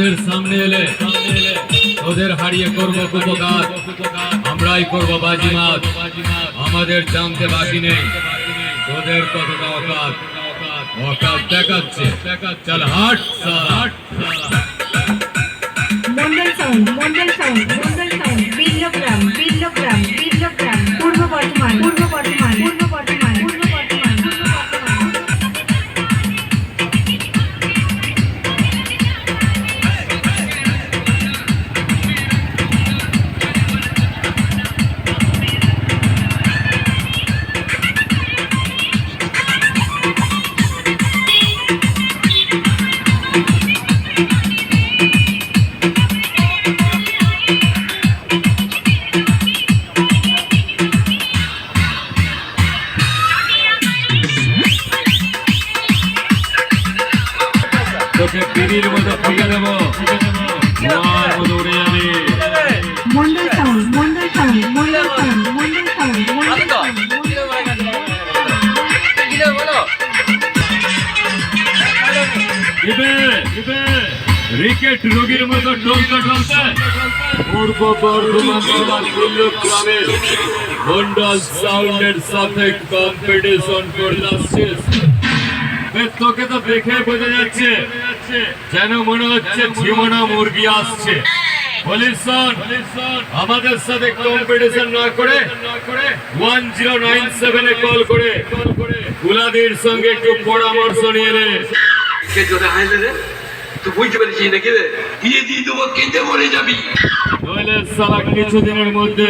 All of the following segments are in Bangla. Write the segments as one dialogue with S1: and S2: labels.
S1: আমাদের সামনে এলে ওদের হারিয়ে করবো উপকার, আমরাই করবো বাজিমাত। আমাদের জানতে বাকি নেই তোদের কতটা অকাত অকাত দেখাচ্ছে। চল হাট হাট।
S2: মন্ডল সাউন্ড বিল্লগ্রাম পূর্ব বর্ধমান
S1: তোকে পিড়ির মতো ফুটে দেবো, ধোঁয়ার মতো উড়ে যাবে।
S2: মন্ডল সাউন্ড
S1: রিকেট রোগীর মতো টলতে পূর্ব বর্ধমান জেলার বিল্লগ্রামের মন্ডল সাউন্ডের সাথে কম্পিটিশন করে আসছিস। তোকে তো দেখে বোঝা যাচ্ছে যেন মনে হচ্ছে ঝিমোনা মুরগি আসছে। বলিস আমাদের সাথে কম্পিটিশন না করে 1097 কল করে গুলাদির সঙ্গে একটু পরামর্শ নিয়ে নে। কিছুদিনের মধ্যে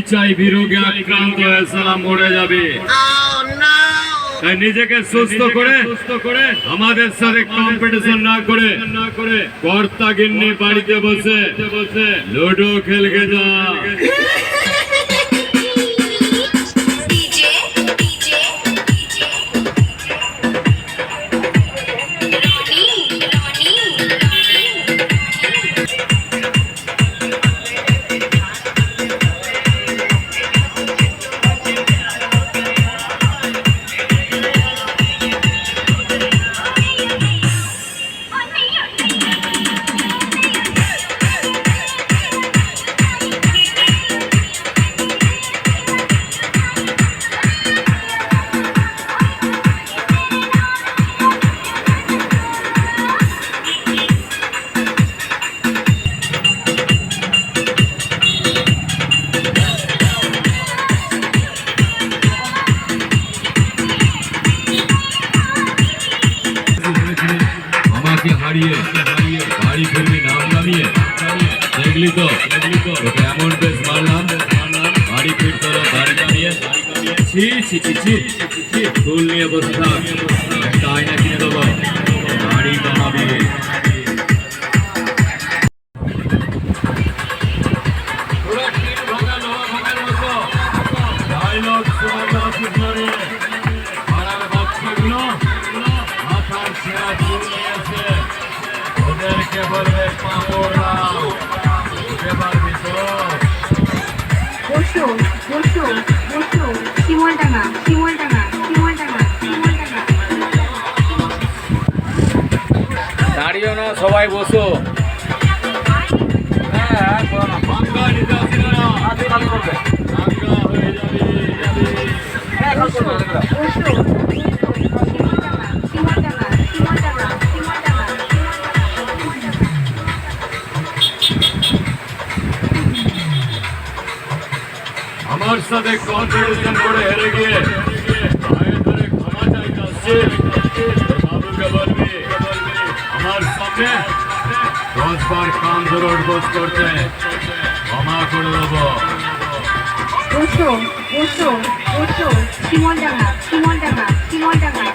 S1: HIV রোগে আক্রান্ত হয়ে সালাম মরে যাবে। তাই নিজেকে সুস্থ করে আমাদের সাথে কম্পিটিশন না করে কর্তা গিন্নি বাড়িতে বসে লুডো খেলকে যা। হারিয়ে বাড়ি ফিরবি নাম নামিয়ে, দেখলি তো তোকে এমন বেশ মারলাম, বাড়ি ফিরতে বাড়ি নামিয়ে ফুল নিয়ে বসে থাক। একটা আয়না কিনে দেবো, বাড়ি বানাবি। দাঁড়িয়ে না, সবাই বসো। আমার সাথে কম্পিটিশন করে হেরে গিয়ে ক্ষমা চাইতে আসছে। বাবুকে বলবি আমার সামনে 10 বার কান ধরে উঠবোস করতে, ক্ষমা করে দেবো।
S2: শিমলডাঙ্গা